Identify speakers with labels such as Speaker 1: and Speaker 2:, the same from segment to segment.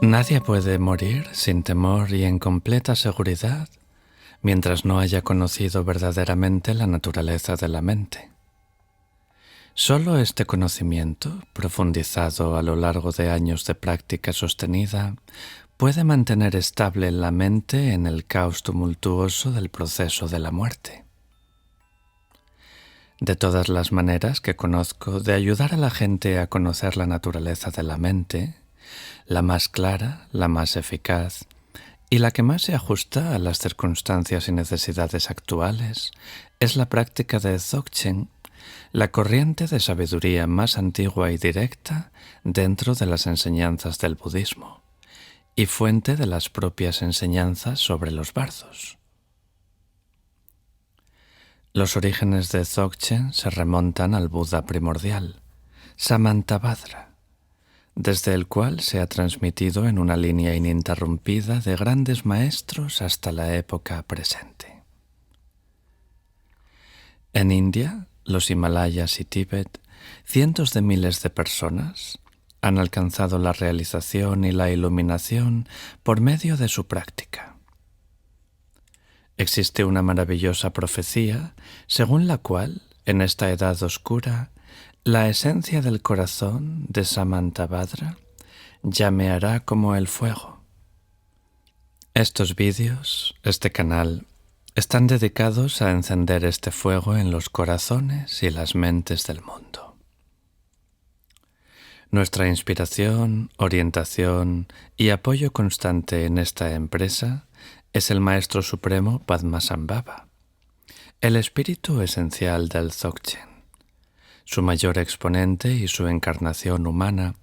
Speaker 1: Nadie puede morir sin temor y en completa seguridad mientras no haya conocido verdaderamente la naturaleza de la mente. Solo este conocimiento, profundizado a lo largo de años de práctica sostenida, puede mantener estable la mente en el caos tumultuoso del proceso de la muerte. De todas las maneras que conozco de ayudar a la gente a conocer la naturaleza de la mente, la más clara, la más eficaz y la que más se ajusta a las circunstancias y necesidades actuales es la práctica de Dzogchen, la corriente de sabiduría más antigua y directa dentro de las enseñanzas del budismo y fuente de las propias enseñanzas sobre los bardos. Los orígenes de Dzogchen se remontan al Buda primordial, Samantabhadra, desde el cual se ha transmitido en una línea ininterrumpida de grandes maestros hasta la época presente. En India, los Himalayas y Tíbet, cientos de miles de personas han alcanzado la realización y la iluminación por medio de su práctica. Existe una maravillosa profecía según la cual, en esta edad oscura, la esencia del corazón de Samantabhadra llameará como el fuego. Estos vídeos, este canal, están dedicados a encender este fuego en los corazones y las mentes del mundo. Nuestra inspiración, orientación y apoyo constante en esta empresa es el Maestro Supremo Padmasambhava, el espíritu esencial del Dzogchen, su mayor exponente y su encarnación humana,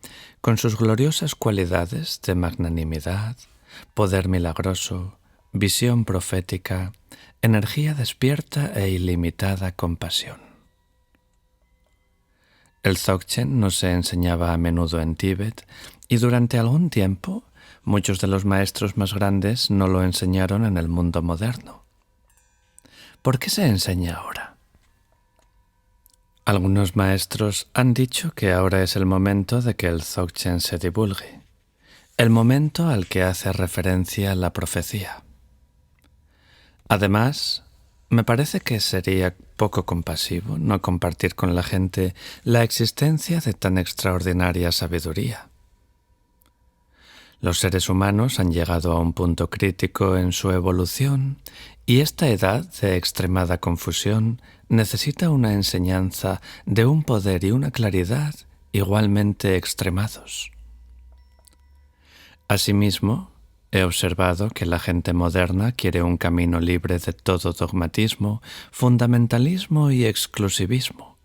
Speaker 1: con sus gloriosas cualidades de magnanimidad, poder milagroso, visión profética, energía despierta e ilimitada compasión. El Dzogchen no se enseñaba a menudo en Tíbet y durante algún tiempo muchos de los maestros más grandes no lo enseñaron en el mundo moderno. ¿Por qué se enseña ahora? Algunos maestros han dicho que ahora es el momento de que el Dzogchen se divulgue, el momento al que hace referencia la profecía. Además, me parece que sería poco compasivo no compartir con la gente la existencia de tan extraordinaria sabiduría. Los seres humanos han llegado a un punto crítico en su evolución y esta edad de extremada confusión necesita una enseñanza de un poder y una claridad igualmente extremados. Asimismo, he observado que la gente moderna quiere un camino libre de todo dogmatismo, fundamentalismo y exclusivismo,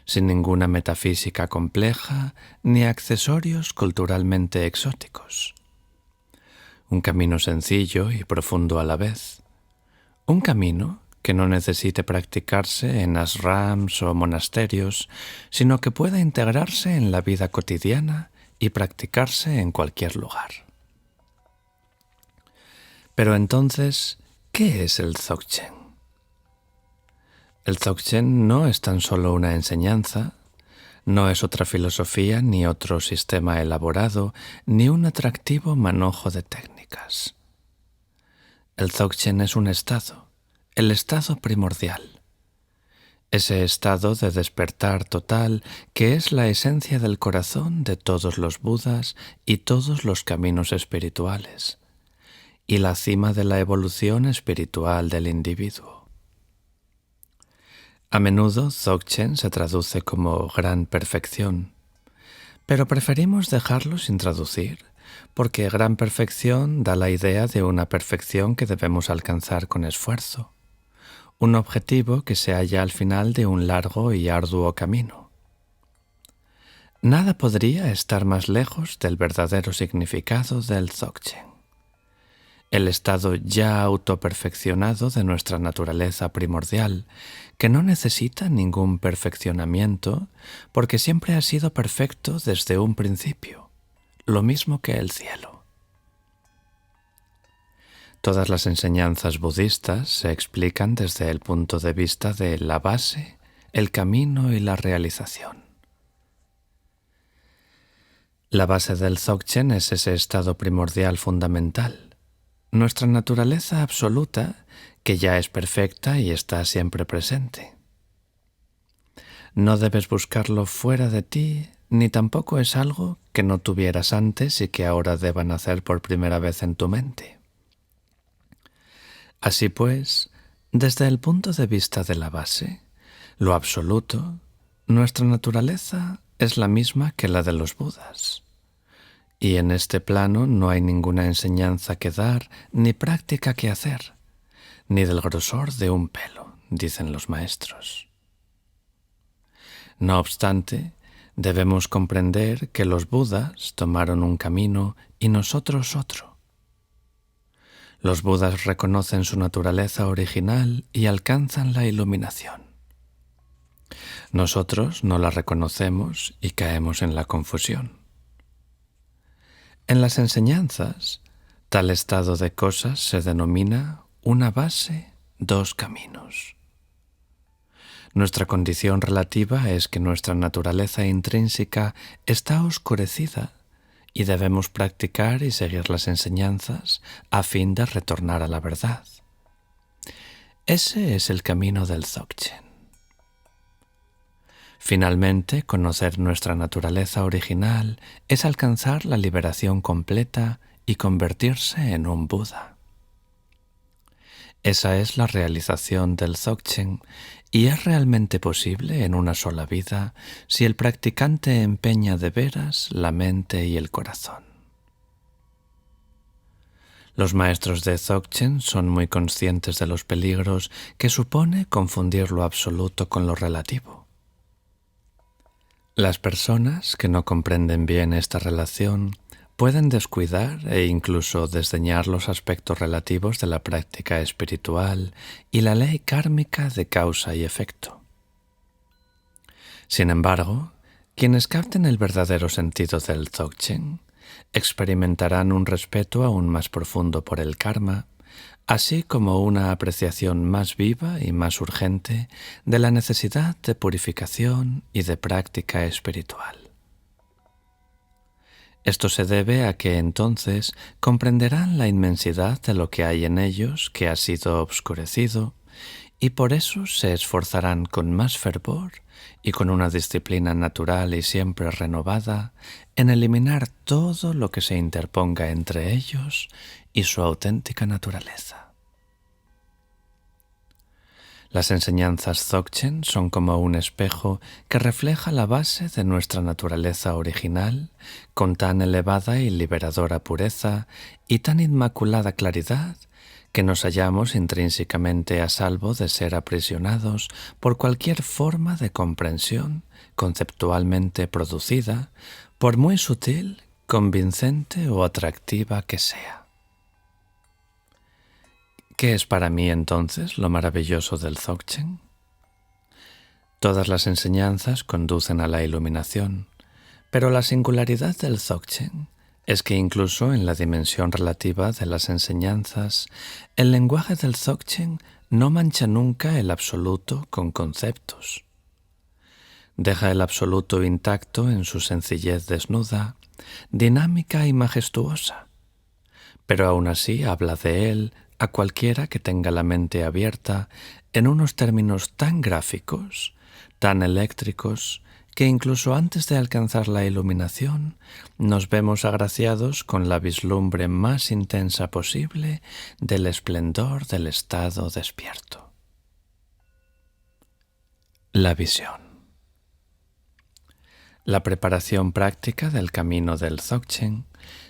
Speaker 1: sin ninguna metafísica compleja ni accesorios culturalmente exóticos. Un camino sencillo y profundo a la vez. Un camino que no necesite practicarse en ashrams o monasterios, sino que pueda integrarse en la vida cotidiana y practicarse en cualquier lugar. Pero entonces, ¿qué es el Dzogchen? El Dzogchen no es tan solo una enseñanza, no es otra filosofía ni otro sistema elaborado, ni un atractivo manojo de técnicas. El Dzogchen es un estado, el estado primordial. Ese estado de despertar total que es la esencia del corazón de todos los Budas y todos los caminos espirituales, y la cima de la evolución espiritual del individuo. A menudo Dzogchen se traduce como gran perfección, pero preferimos dejarlo sin traducir, porque gran perfección da la idea de una perfección que debemos alcanzar con esfuerzo, un objetivo que se halla al final de un largo y arduo camino. Nada podría estar más lejos del verdadero significado del Dzogchen, el estado ya autoperfeccionado de nuestra naturaleza primordial, que no necesita ningún perfeccionamiento porque siempre ha sido perfecto desde un principio, lo mismo que el cielo. Todas las enseñanzas budistas se explican desde el punto de vista de la base, el camino y la realización. La base del Dzogchen es ese estado primordial fundamental, nuestra naturaleza absoluta que ya es perfecta y está siempre presente. No debes buscarlo fuera de ti, ni tampoco es algo que no tuvieras antes y que ahora deba nacer por primera vez en tu mente. Así pues, desde el punto de vista de la base, lo absoluto, nuestra naturaleza es la misma que la de los Budas. Y en este plano no hay ninguna enseñanza que dar, ni práctica que hacer, ni del grosor de un pelo, dicen los maestros. No obstante, debemos comprender que los Budas tomaron un camino y nosotros otro. Los Budas reconocen su naturaleza original y alcanzan la iluminación. Nosotros no la reconocemos y caemos en la confusión. En las enseñanzas, tal estado de cosas se denomina una base, dos caminos. Nuestra condición relativa es que nuestra naturaleza intrínseca está oscurecida y debemos practicar y seguir las enseñanzas a fin de retornar a la verdad. Ese es el camino del Dzogchen. Finalmente, conocer nuestra naturaleza original es alcanzar la liberación completa y convertirse en un Buda. Esa es la realización del Dzogchen y es realmente posible en una sola vida si el practicante empeña de veras la mente y el corazón. Los maestros de Dzogchen son muy conscientes de los peligros que supone confundir lo absoluto con lo relativo. Las personas que no comprenden bien esta relación pueden descuidar e incluso desdeñar los aspectos relativos de la práctica espiritual y la ley kármica de causa y efecto. Sin embargo, quienes capten el verdadero sentido del Dzogchen experimentarán un respeto aún más profundo por el karma, así como una apreciación más viva y más urgente de la necesidad de purificación y de práctica espiritual. Esto se debe a que entonces comprenderán la inmensidad de lo que hay en ellos que ha sido obscurecido y por eso se esforzarán con más fervor y con una disciplina natural y siempre renovada en eliminar todo lo que se interponga entre ellos y su auténtica naturaleza. Las enseñanzas Dzogchen son como un espejo que refleja la base de nuestra naturaleza original con tan elevada y liberadora pureza y tan inmaculada claridad que nos hallamos intrínsecamente a salvo de ser aprisionados por cualquier forma de comprensión conceptualmente producida, por muy sutil, convincente o atractiva que sea. ¿Qué es para mí entonces lo maravilloso del Dzogchen? Todas las enseñanzas conducen a la iluminación, pero la singularidad del Dzogchen es que incluso en la dimensión relativa de las enseñanzas, el lenguaje del Dzogchen no mancha nunca el absoluto con conceptos. Deja el absoluto intacto en su sencillez desnuda, dinámica y majestuosa, pero aún así habla de él a cualquiera que tenga la mente abierta en unos términos tan gráficos, tan eléctricos, que incluso antes de alcanzar la iluminación nos vemos agraciados con la vislumbre más intensa posible del esplendor del estado despierto. La visión. La preparación práctica del camino del Dzogchen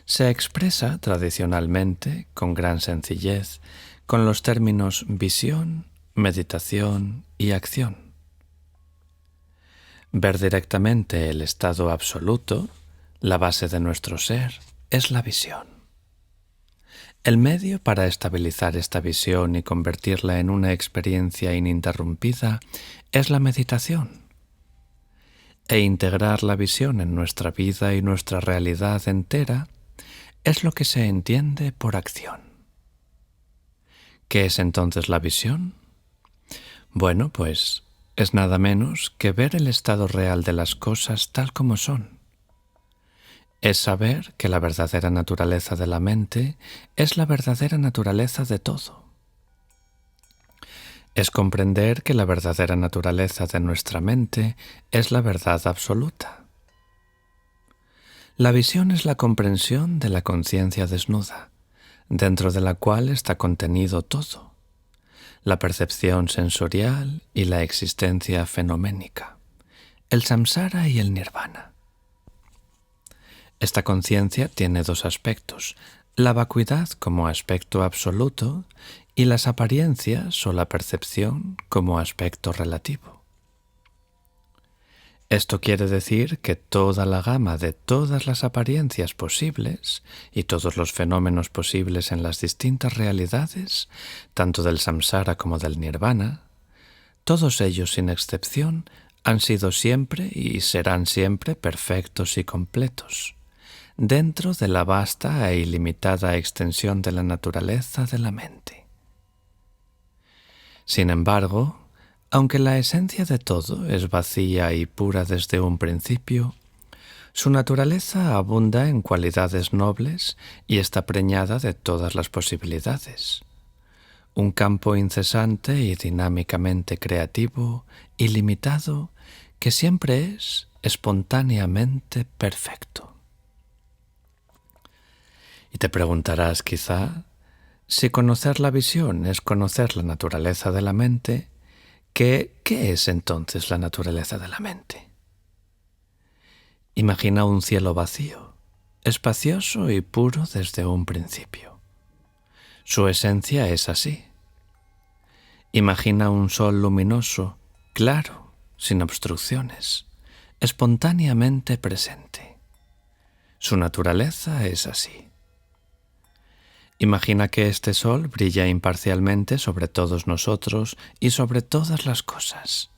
Speaker 1: se expresa tradicionalmente con gran sencillez con los términos visión, meditación y acción. Ver directamente el estado absoluto, la base de nuestro ser, es la visión. El medio para estabilizar esta visión y convertirla en una experiencia ininterrumpida es la meditación. E integrar la visión en nuestra vida y nuestra realidad entera es lo que se entiende por acción. ¿Qué es entonces la visión? Bueno, pues es nada menos que ver el estado real de las cosas tal como son. es saber que la verdadera naturaleza de la mente es la verdadera naturaleza de todo. Es comprender que la verdadera naturaleza de nuestra mente es la verdad absoluta. La visión es la comprensión de la conciencia desnuda, dentro de la cual está contenido todo, la percepción sensorial y la existencia fenoménica, el samsara y el nirvana. Esta conciencia tiene dos aspectos, la vacuidad como aspecto absoluto y las apariencias o la percepción como aspecto relativo. Esto quiere decir que toda la gama de todas las apariencias posibles y todos los fenómenos posibles en las distintas realidades, tanto del samsara como del nirvana, todos ellos sin excepción han sido siempre y serán siempre perfectos y completos, dentro de la vasta e ilimitada extensión de la naturaleza de la mente. Sin embargo, aunque la esencia de todo es vacía y pura desde un principio, su naturaleza abunda en cualidades nobles y está preñada de todas las posibilidades. Un campo incesante y dinámicamente creativo, ilimitado, que siempre es espontáneamente perfecto. Y te preguntarás quizá, si conocer la visión es conocer la naturaleza de la mente, ¿qué es entonces la naturaleza de la mente? Imagina un cielo vacío, espacioso y puro desde un principio. Su esencia es así. Imagina un sol luminoso, claro, sin obstrucciones, espontáneamente presente. Su naturaleza es así. Imagina que este sol brilla imparcialmente sobre todos nosotros y sobre todas las cosas,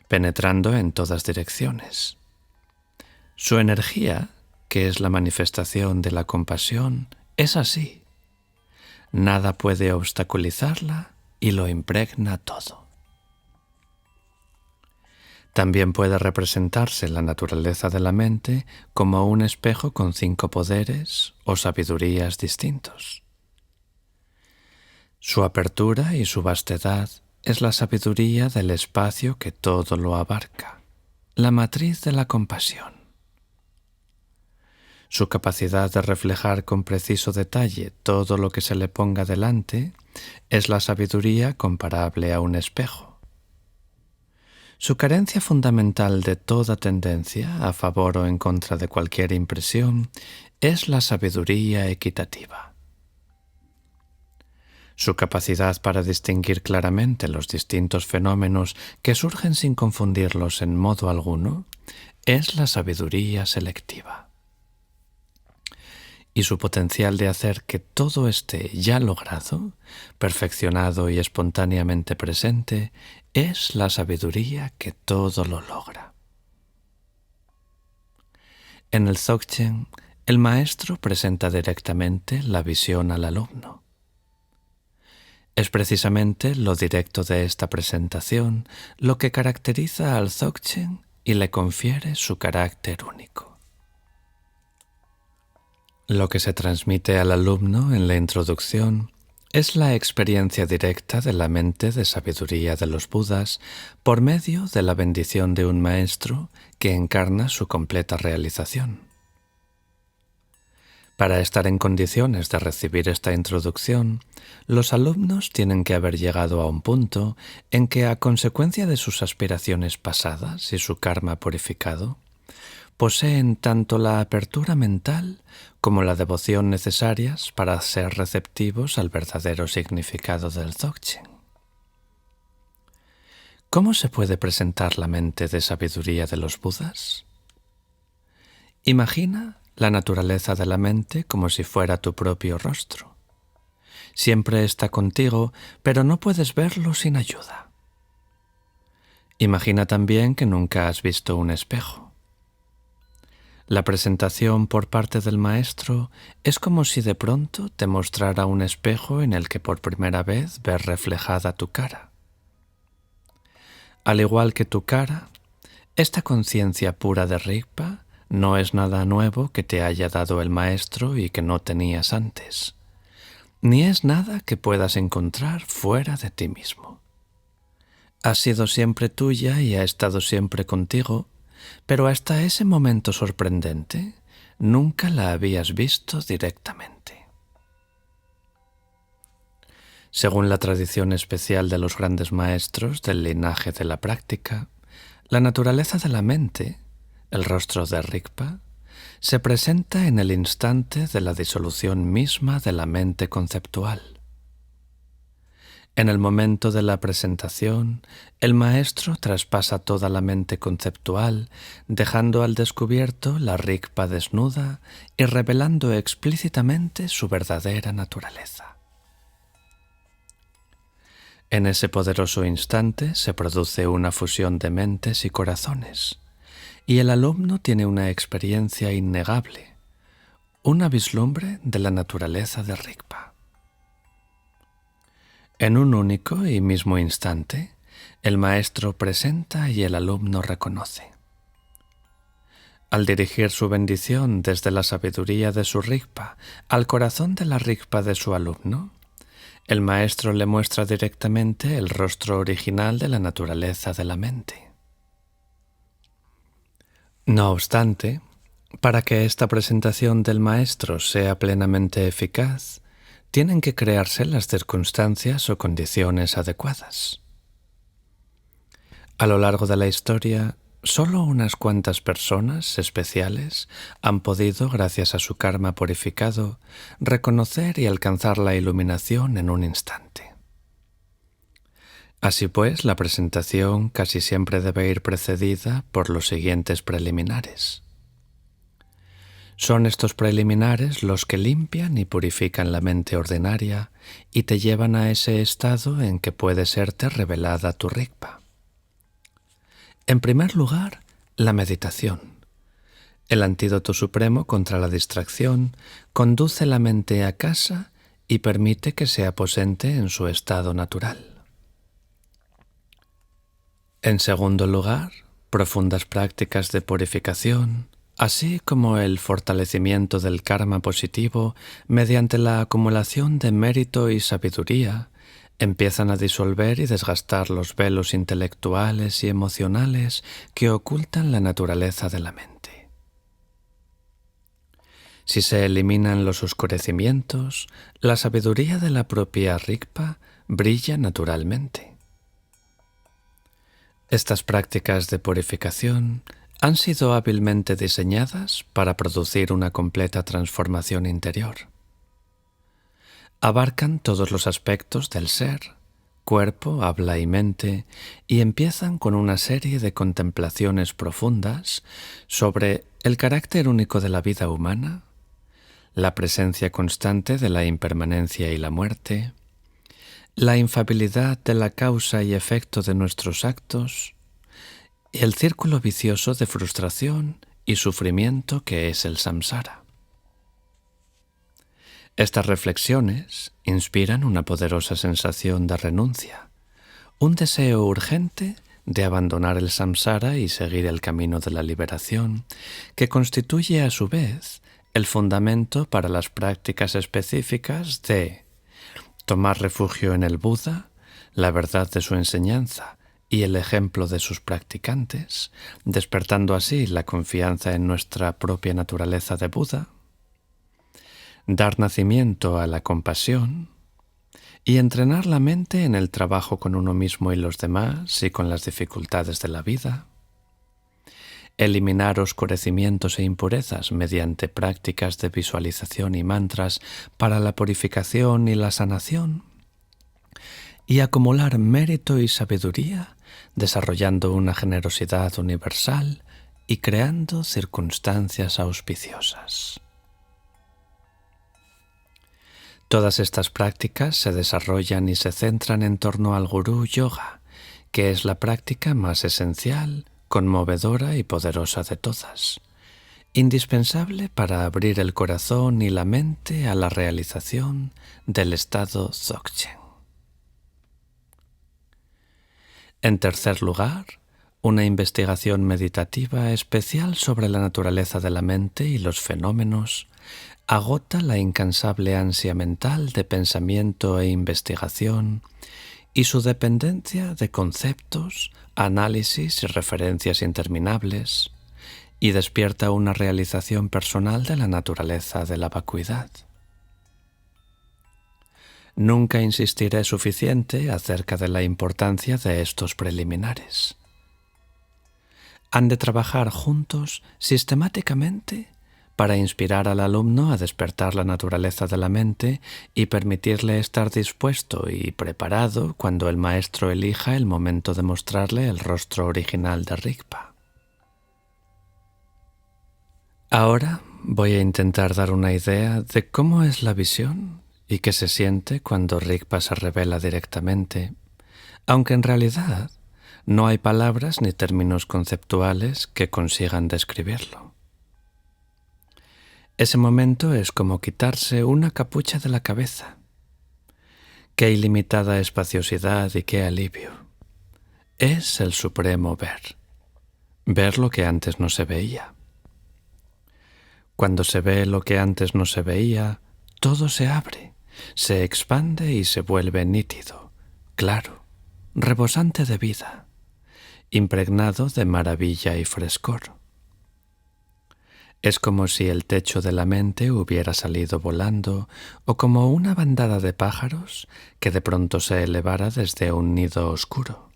Speaker 1: penetrando en todas direcciones. Su energía, que es la manifestación de la compasión, es así. Nada puede obstaculizarla y lo impregna todo. También puede representarse la naturaleza de la mente como un espejo con 5 poderes o sabidurías distintos. Su apertura y su vastedad es la sabiduría del espacio que todo lo abarca, la matriz de la compasión. Su capacidad de reflejar con preciso detalle todo lo que se le ponga delante es la sabiduría comparable a un espejo. Su carencia fundamental de toda tendencia a favor o en contra de cualquier impresión es la sabiduría equitativa. Su capacidad para distinguir claramente los distintos fenómenos que surgen sin confundirlos en modo alguno es la sabiduría selectiva. Y su potencial de hacer que todo esté ya logrado, perfeccionado y espontáneamente presente, es la sabiduría que todo lo logra. En el Dzogchen, el maestro presenta directamente la visión al alumno. Es precisamente lo directo de esta presentación lo que caracteriza al Dzogchen y le confiere su carácter único. Lo que se transmite al alumno en la introducción es la experiencia directa de la mente de sabiduría de los Budas por medio de la bendición de un maestro que encarna su completa realización. Para estar en condiciones de recibir esta introducción, los alumnos tienen que haber llegado a un punto en que, a consecuencia de sus aspiraciones pasadas y su karma purificado, poseen tanto la apertura mental como la devoción necesarias para ser receptivos al verdadero significado del Dzogchen. ¿Cómo se puede presentar la mente de sabiduría de los Budas? Imagina la naturaleza de la mente como si fuera tu propio rostro. Siempre está contigo, pero no puedes verlo sin ayuda. Imagina también que nunca has visto un espejo. La presentación por parte del maestro es como si de pronto te mostrara un espejo en el que por primera vez ves reflejada tu cara. Al igual que tu cara, esta conciencia pura de Rigpa No es nada nuevo que te haya dado el maestro y que no tenías antes, ni es nada que puedas encontrar fuera de ti mismo. Ha sido siempre tuya y ha estado siempre contigo, pero hasta ese momento sorprendente nunca la habías visto directamente. Según la tradición especial de los grandes maestros del linaje de la práctica, la naturaleza de la mente, el rostro de Rigpa, se presenta en el instante de la disolución misma de la mente conceptual. En el momento de la presentación, el maestro traspasa toda la mente conceptual, dejando al descubierto la Rigpa desnuda y revelando explícitamente su verdadera naturaleza. En ese poderoso instante se produce una fusión de mentes y corazones, y el alumno tiene una experiencia innegable, una vislumbre de la naturaleza de Rigpa. En un único y mismo instante, el maestro presenta y el alumno reconoce. Al dirigir su bendición desde la sabiduría de su Rigpa al corazón de la Rigpa de su alumno, el maestro le muestra directamente el rostro original de la naturaleza de la mente. No obstante, para que esta presentación del maestro sea plenamente eficaz, tienen que crearse las circunstancias o condiciones adecuadas. A lo largo de la historia, solo unas cuantas personas especiales han podido, gracias a su karma purificado, reconocer y alcanzar la iluminación en un instante. Así pues, la presentación casi siempre debe ir precedida por los siguientes preliminares. Son estos preliminares los que limpian y purifican la mente ordinaria y te llevan a ese estado en que puede serte revelada tu Rigpa. En primer lugar, la meditación. El antídoto supremo contra la distracción conduce la mente a casa y permite que se aposente en su estado natural. En segundo lugar, profundas prácticas de purificación, así como el fortalecimiento del karma positivo mediante la acumulación de mérito y sabiduría, empiezan a disolver y desgastar los velos intelectuales y emocionales que ocultan la naturaleza de la mente. Si se eliminan los oscurecimientos, la sabiduría de la propia Rigpa brilla naturalmente. Estas prácticas de purificación han sido hábilmente diseñadas para producir una completa transformación interior. Abarcan todos los aspectos del ser, cuerpo, habla y mente, y empiezan con una serie de contemplaciones profundas sobre el carácter único de la vida humana, la presencia constante de la impermanencia y la muerte, la infalibilidad de la causa y efecto de nuestros actos, y el círculo vicioso de frustración y sufrimiento que es el samsara. Estas reflexiones inspiran una poderosa sensación de renuncia, un deseo urgente de abandonar el samsara y seguir el camino de la liberación, que constituye a su vez el fundamento para las prácticas específicas de tomar refugio en el Buda, la verdad de su enseñanza y el ejemplo de sus practicantes, despertando así la confianza en nuestra propia naturaleza de Buda, dar nacimiento a la compasión y entrenar la mente en el trabajo con uno mismo y los demás y con las dificultades de la vida, eliminar oscurecimientos e impurezas mediante prácticas de visualización y mantras para la purificación y la sanación, y acumular mérito y sabiduría desarrollando una generosidad universal y creando circunstancias auspiciosas. Todas estas prácticas se desarrollan y se centran en torno al Gurú Yoga, que es la práctica más esencial, conmovedora y poderosa de todas, indispensable para abrir el corazón y la mente a la realización del estado Dzogchen. En tercer lugar, una investigación meditativa especial sobre la naturaleza de la mente y los fenómenos, agota la incansable ansia mental de pensamiento e investigación y su dependencia de conceptos, análisis y referencias interminables, y despierta una realización personal de la naturaleza de la vacuidad. Nunca insistiré suficiente acerca de la importancia de estos preliminares. Han de trabajar juntos sistemáticamente para inspirar al alumno a despertar la naturaleza de la mente y permitirle estar dispuesto y preparado cuando el maestro elija el momento de mostrarle el rostro original de Rigpa. Ahora voy a intentar dar una idea de cómo es la visión y qué se siente cuando Rigpa se revela directamente, aunque en realidad no hay palabras ni términos conceptuales que consigan describirlo. Ese momento es como quitarse una capucha de la cabeza. Qué ilimitada espaciosidad y qué alivio. Es el supremo ver. Ver lo que antes no se veía. Cuando se ve lo que antes no se veía, todo se abre, se expande y se vuelve nítido, claro, rebosante de vida, impregnado de maravilla y frescor. Es como si el techo de la mente hubiera salido volando o como una bandada de pájaros que de pronto se elevara desde un nido oscuro.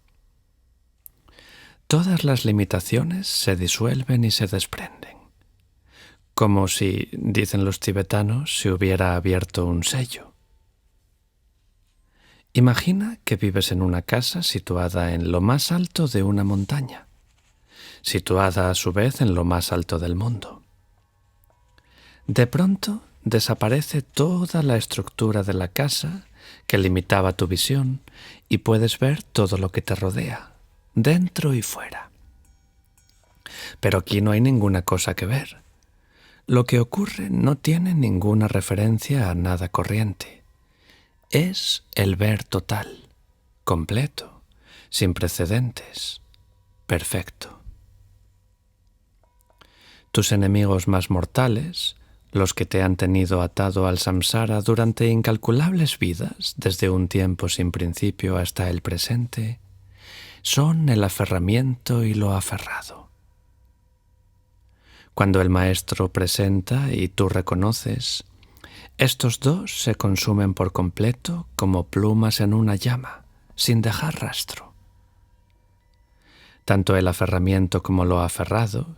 Speaker 1: Todas las limitaciones se disuelven y se desprenden, como si, dicen los tibetanos, se hubiera abierto un sello. Imagina que vives en una casa situada en lo más alto de una montaña, situada a su vez en lo más alto del mundo. De pronto desaparece toda la estructura de la casa que limitaba tu visión y puedes ver todo lo que te rodea, dentro y fuera. Pero aquí no hay ninguna cosa que ver. Lo que ocurre no tiene ninguna referencia a nada corriente. Es el ver total, completo, sin precedentes, perfecto. Tus enemigos más mortales, los que te han tenido atado al samsara durante incalculables vidas, desde un tiempo sin principio hasta el presente, son el aferramiento y lo aferrado. Cuando el maestro presenta y tú reconoces, estos dos se consumen por completo como plumas en una llama, sin dejar rastro. Tanto el aferramiento como lo aferrado,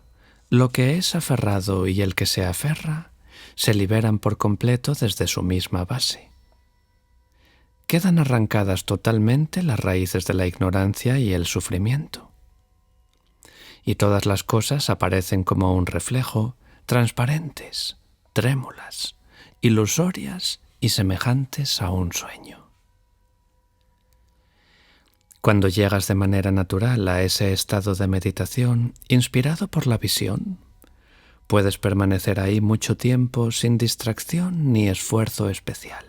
Speaker 1: lo que es aferrado y el que se aferra, se liberan por completo desde su misma base. Quedan arrancadas totalmente las raíces de la ignorancia y el sufrimiento. Y todas las cosas aparecen como un reflejo, transparentes, trémulas, ilusorias y semejantes a un sueño. Cuando llegas de manera natural a ese estado de meditación, inspirado por la visión, puedes permanecer ahí mucho tiempo sin distracción ni esfuerzo especial.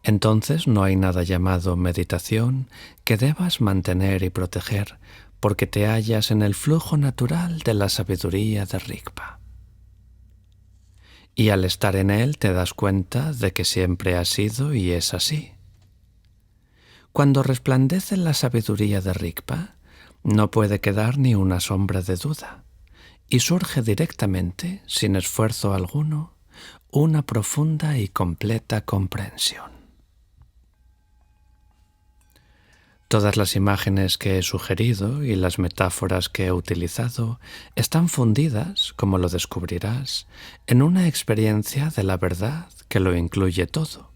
Speaker 1: Entonces no hay nada llamado meditación que debas mantener y proteger, porque te hallas en el flujo natural de la sabiduría de Rigpa. Y al estar en él te das cuenta de que siempre ha sido y es así. Cuando resplandece la sabiduría de Rigpa, no puede quedar ni una sombra de duda, y surge directamente, sin esfuerzo alguno, una profunda y completa comprensión. Todas las imágenes que he sugerido y las metáforas que he utilizado están fundidas, como lo descubrirás, en una experiencia de la verdad que lo incluye todo.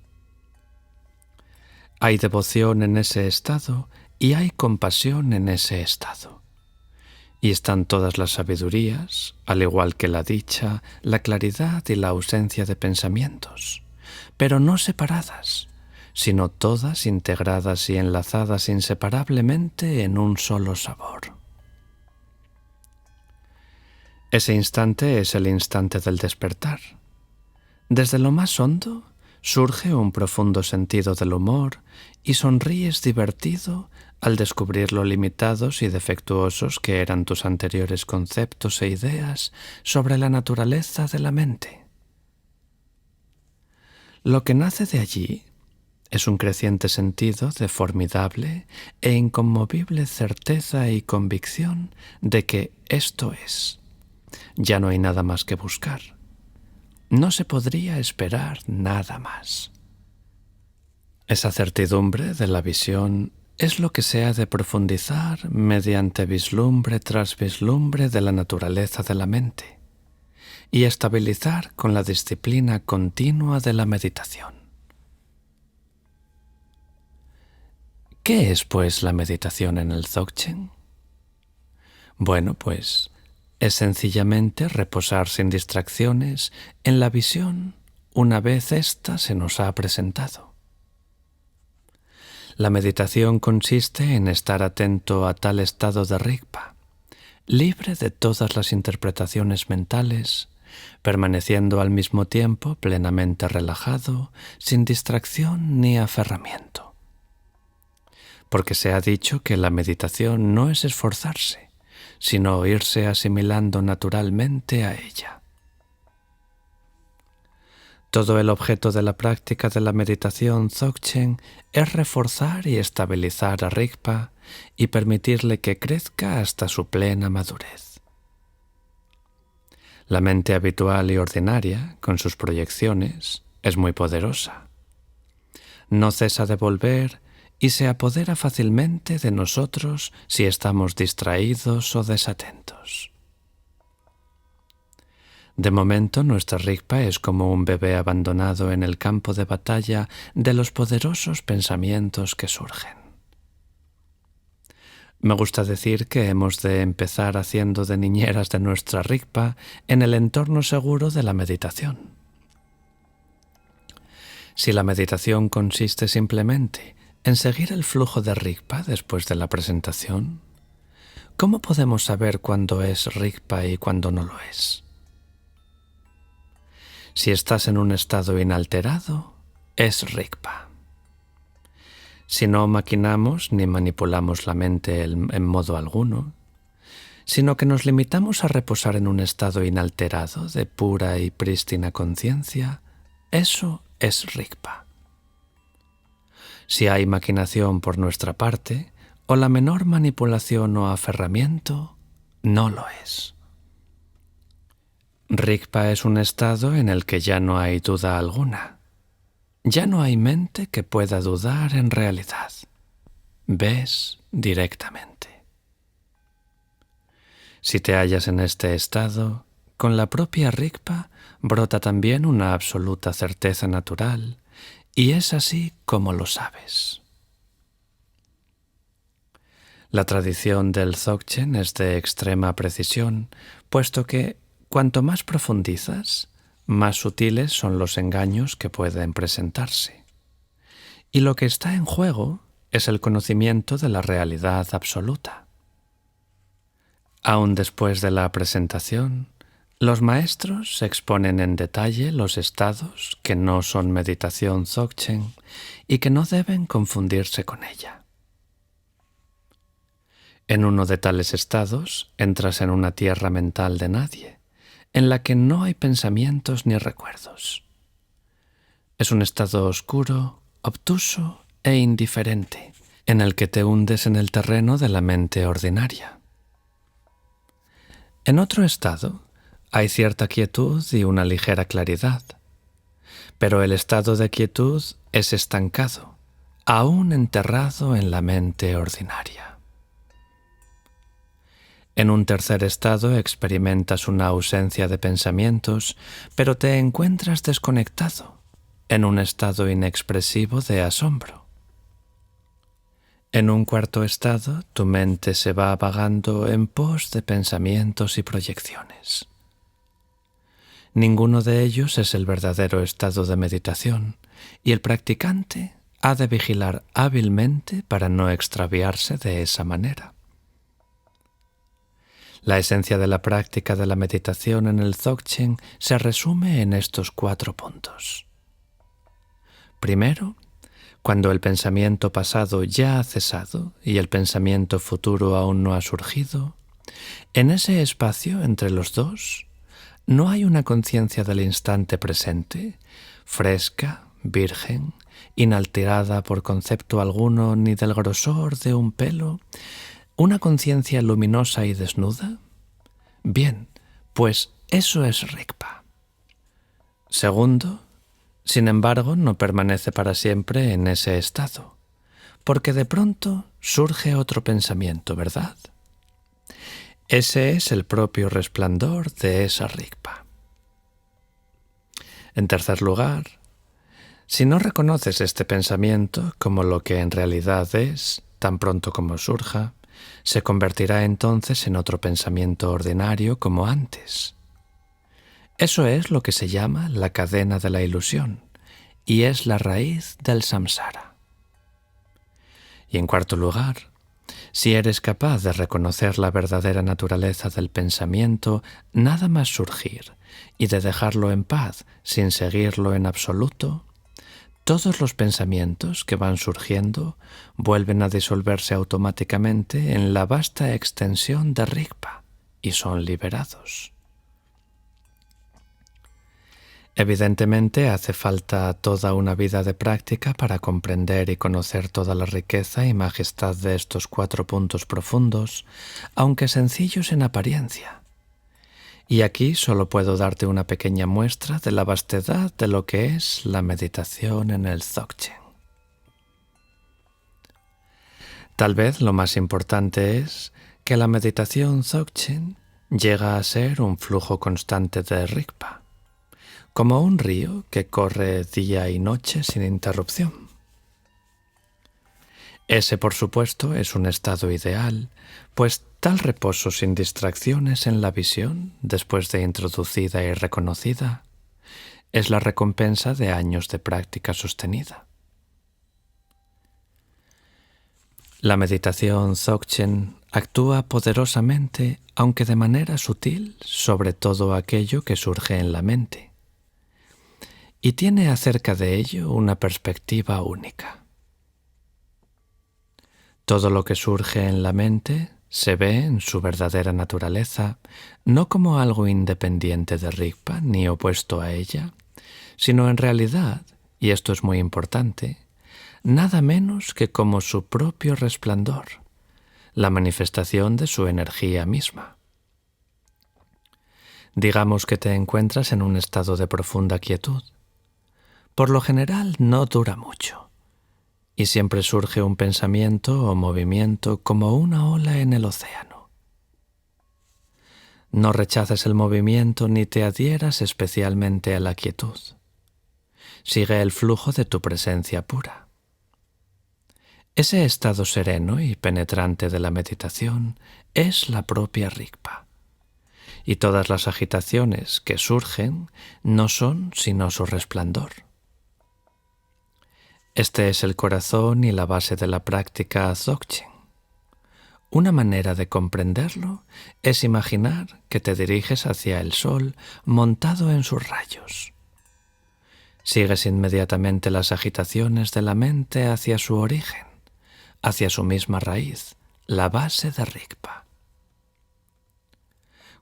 Speaker 1: Hay devoción en ese estado y hay compasión en ese estado. Y están todas las sabidurías, al igual que la dicha, la claridad y la ausencia de pensamientos, pero no separadas, sino todas integradas y enlazadas inseparablemente en un solo sabor. Ese instante es el instante del despertar. Desde lo más hondo, surge un profundo sentido del humor y sonríes divertido al descubrir lo limitados y defectuosos que eran tus anteriores conceptos e ideas sobre la naturaleza de la mente. Lo que nace de allí es un creciente sentido de formidable e inconmovible certeza y convicción de que esto es. Ya no hay nada más que buscar. No se podría esperar nada más. Esa certidumbre de la visión es lo que se ha de profundizar mediante vislumbre tras vislumbre de la naturaleza de la mente y estabilizar con la disciplina continua de la meditación. ¿Qué es, pues, la meditación en el Dzogchen? Bueno, pues es sencillamente reposar sin distracciones en la visión una vez ésta se nos ha presentado. La meditación consiste en estar atento a tal estado de Rigpa, libre de todas las interpretaciones mentales, permaneciendo al mismo tiempo plenamente relajado, sin distracción ni aferramiento. Porque se ha dicho que la meditación no es esforzarse, sino irse asimilando naturalmente a ella. Todo el objeto de la práctica de la meditación Dzogchen es reforzar y estabilizar a Rigpa y permitirle que crezca hasta su plena madurez. La mente habitual y ordinaria, con sus proyecciones, es muy poderosa. No cesa de volver y se apodera fácilmente de nosotros si estamos distraídos o desatentos. De momento, nuestra Rigpa es como un bebé abandonado en el campo de batalla de los poderosos pensamientos que surgen. Me gusta decir que hemos de empezar haciendo de niñeras de nuestra Rigpa en el entorno seguro de la meditación. Si la meditación consiste simplemente en seguir el flujo de Rigpa después de la presentación, ¿cómo podemos saber cuándo es Rigpa y cuándo no lo es? Si estás en un estado inalterado, es Rigpa. Si no maquinamos ni manipulamos la mente en modo alguno, sino que nos limitamos a reposar en un estado inalterado de pura y prístina conciencia, eso es Rigpa. Si hay maquinación por nuestra parte, o la menor manipulación o aferramiento, no lo es. Rigpa es un estado en el que ya no hay duda alguna. Ya no hay mente que pueda dudar en realidad. Ves directamente. Si te hallas en este estado, con la propia Rigpa brota también una absoluta certeza natural, y es así como lo sabes. La tradición del Dzogchen es de extrema precisión, puesto que cuanto más profundizas, más sutiles son los engaños que pueden presentarse. Y lo que está en juego es el conocimiento de la realidad absoluta. Aún después de la presentación, los maestros exponen en detalle los estados que no son meditación Dzogchen y que no deben confundirse con ella. En uno de tales estados entras en una tierra mental de nadie, en la que no hay pensamientos ni recuerdos. Es un estado oscuro, obtuso e indiferente, en el que te hundes en el terreno de la mente ordinaria. En otro estado hay cierta quietud y una ligera claridad, pero el estado de quietud es estancado, aún enterrado en la mente ordinaria. En un tercer estado experimentas una ausencia de pensamientos, pero te encuentras desconectado, en un estado inexpresivo de asombro. En un cuarto estado, tu mente se va vagando en pos de pensamientos y proyecciones. Ninguno de ellos es el verdadero estado de meditación, y el practicante ha de vigilar hábilmente para no extraviarse de esa manera. La esencia de la práctica de la meditación en el Dzogchen se resume en estos 4 puntos. Primero, cuando el pensamiento pasado ya ha cesado y el pensamiento futuro aún no ha surgido, en ese espacio entre los dos no hay una conciencia del instante presente, fresca, virgen, inalterada por concepto alguno ni del grosor de un pelo, una conciencia luminosa y desnuda. Bien, pues eso es Rigpa. Segundo, sin embargo, no permanece para siempre en ese estado, porque de pronto surge otro pensamiento, ¿verdad? Ese es el propio resplandor de esa Rigpa. En tercer lugar, si no reconoces este pensamiento como lo que en realidad es, tan pronto como surja, se convertirá entonces en otro pensamiento ordinario como antes. Eso es lo que se llama la cadena de la ilusión y es la raíz del samsara. Y en cuarto lugar, si eres capaz de reconocer la verdadera naturaleza del pensamiento nada más surgir y de dejarlo en paz sin seguirlo en absoluto, todos los pensamientos que van surgiendo vuelven a disolverse automáticamente en la vasta extensión de Rigpa y son liberados. Evidentemente hace falta toda una vida de práctica para comprender y conocer toda la riqueza y majestad de estos 4 puntos profundos, aunque sencillos en apariencia. Y aquí solo puedo darte una pequeña muestra de la vastedad de lo que es la meditación en el Dzogchen. Tal vez lo más importante es que la meditación Dzogchen llega a ser un flujo constante de Rigpa, como un río que corre día y noche sin interrupción. Ese, por supuesto, es un estado ideal, pues tal reposo sin distracciones en la visión, después de introducida y reconocida, es la recompensa de años de práctica sostenida. La meditación Dzogchen actúa poderosamente, aunque de manera sutil, sobre todo aquello que surge en la mente, y tiene acerca de ello una perspectiva única. Todo lo que surge en la mente se ve en su verdadera naturaleza, no como algo independiente de Rigpa ni opuesto a ella, sino en realidad, y esto es muy importante, nada menos que como su propio resplandor, la manifestación de su energía misma. Digamos que te encuentras en un estado de profunda quietud. Por lo general no dura mucho, y siempre surge un pensamiento o movimiento como una ola en el océano. No rechaces el movimiento ni te adhieras especialmente a la quietud. Sigue el flujo de tu presencia pura. Ese estado sereno y penetrante de la meditación es la propia Rigpa, y todas las agitaciones que surgen no son sino su resplandor. Este es el corazón y la base de la práctica Dzogchen. Una manera de comprenderlo es imaginar que te diriges hacia el sol montado en sus rayos. Sigues inmediatamente las agitaciones de la mente hacia su origen, hacia su misma raíz, la base de Rigpa.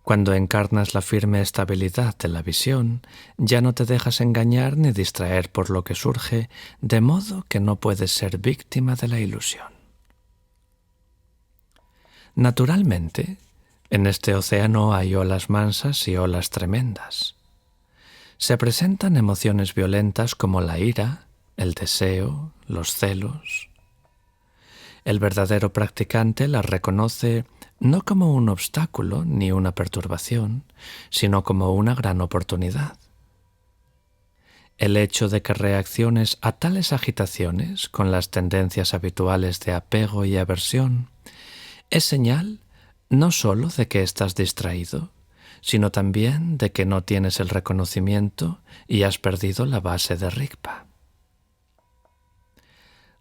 Speaker 1: Cuando encarnas la firme estabilidad de la visión, ya no te dejas engañar ni distraer por lo que surge, de modo que no puedes ser víctima de la ilusión. Naturalmente, en este océano hay olas mansas y olas tremendas. Se presentan emociones violentas como la ira, el deseo, los celos. El verdadero practicante las reconoce no como un obstáculo ni una perturbación, sino como una gran oportunidad. El hecho de que reacciones a tales agitaciones con las tendencias habituales de apego y aversión es señal no sólo de que estás distraído, sino también de que no tienes el reconocimiento y has perdido la base de Rigpa.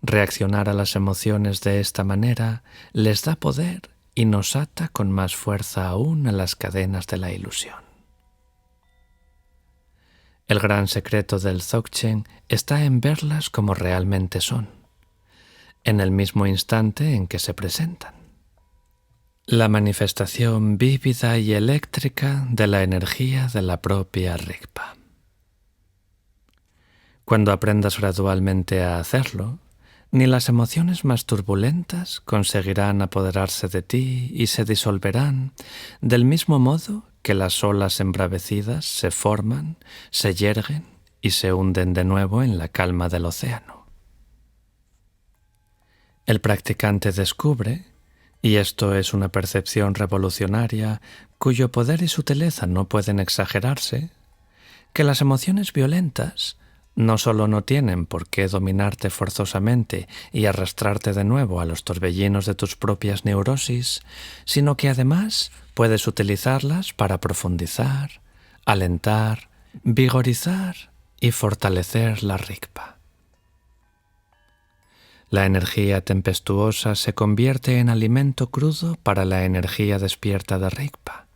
Speaker 1: Reaccionar a las emociones de esta manera les da poder y nos ata con más fuerza aún a las cadenas de la ilusión. El gran secreto del Dzogchen está en verlas como realmente son, en el mismo instante en que se presentan. La manifestación vívida y eléctrica de la energía de la propia Rigpa. Cuando aprendas gradualmente a hacerlo, ni las emociones más turbulentas conseguirán apoderarse de ti y se disolverán del mismo modo que las olas embravecidas se forman, se yerguen y se hunden de nuevo en la calma del océano. El practicante descubre, y esto es una percepción revolucionaria cuyo poder y sutileza no pueden exagerarse, que las emociones violentas no solo no tienen por qué dominarte forzosamente y arrastrarte de nuevo a los torbellinos de tus propias neurosis, sino que además puedes utilizarlas para profundizar, alentar, vigorizar y fortalecer la Rigpa. La energía tempestuosa se convierte en alimento crudo para la energía despierta de Rigpa.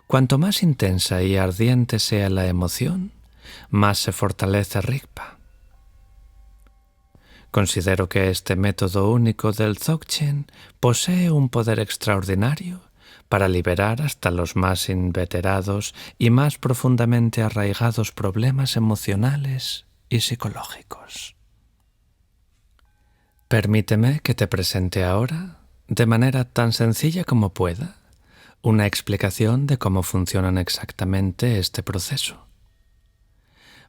Speaker 1: Cuanto más intensa y ardiente sea la emoción, más se fortalece Rigpa. Considero que este método único del Dzogchen posee un poder extraordinario para liberar hasta los más inveterados y más profundamente arraigados problemas emocionales y psicológicos. Permíteme que te presente ahora, de manera tan sencilla como pueda, una explicación de cómo funcionan exactamente este proceso.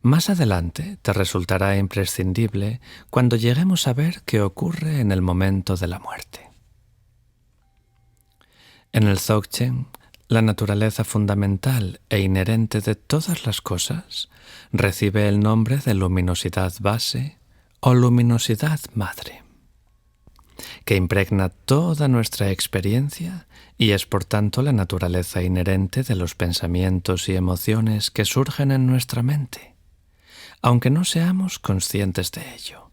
Speaker 1: Más adelante te resultará imprescindible cuando lleguemos a ver qué ocurre en el momento de la muerte. En el Dzogchen, la naturaleza fundamental e inherente de todas las cosas recibe el nombre de luminosidad base o luminosidad madre, que impregna toda nuestra experiencia y es por tanto la naturaleza inherente de los pensamientos y emociones que surgen en nuestra mente, aunque no seamos conscientes de ello.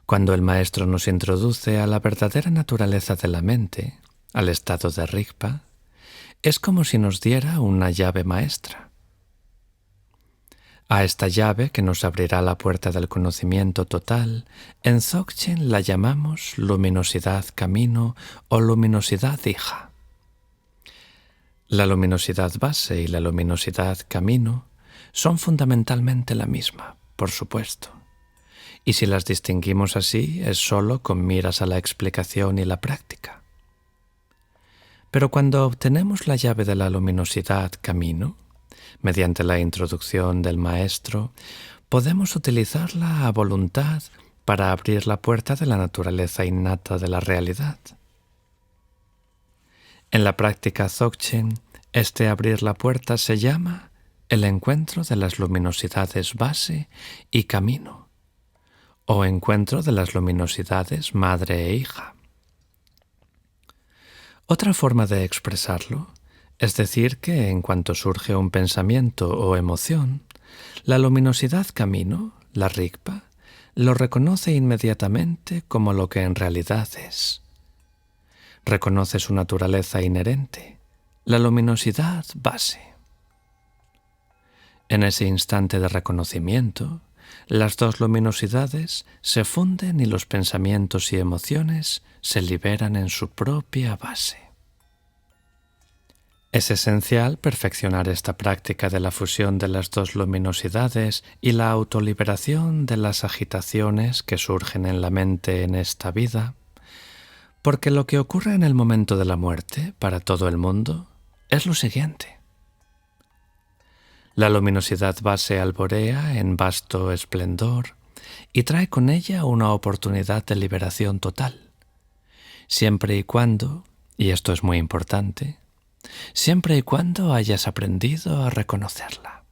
Speaker 1: Cuando el maestro nos introduce a la verdadera naturaleza de la mente, al estado de Rigpa, es como si nos diera una llave maestra. A esta llave que nos abrirá la puerta del conocimiento total, en Dzogchen la llamamos luminosidad camino o luminosidad hija. La luminosidad base y la luminosidad camino son fundamentalmente la misma, por supuesto. Y si las distinguimos así es solo con miras a la explicación y la práctica. Pero cuando obtenemos la llave de la luminosidad camino, mediante la introducción del maestro, podemos utilizarla a voluntad para abrir la puerta de la naturaleza innata de la realidad. En la práctica Dzogchen, este abrir la puerta se llama el encuentro de las luminosidades base y camino, o encuentro de las luminosidades madre e hija. Otra forma de expresarlo es decir que en cuanto surge un pensamiento o emoción, la luminosidad camino, la Rigpa, lo reconoce inmediatamente como lo que en realidad es. Reconoce su naturaleza inherente, la luminosidad base. En ese instante de reconocimiento, las dos luminosidades se funden y los pensamientos y emociones se liberan en su propia base. Es esencial perfeccionar esta práctica de la fusión de las dos luminosidades y la autoliberación de las agitaciones que surgen en la mente en esta vida, porque lo que ocurre en el momento de la muerte para todo el mundo es lo siguiente. La luminosidad base alborea en vasto esplendor y trae con ella una oportunidad de liberación total, siempre y cuando, y esto es muy importante, siempre y cuando hayas aprendido a reconocerla.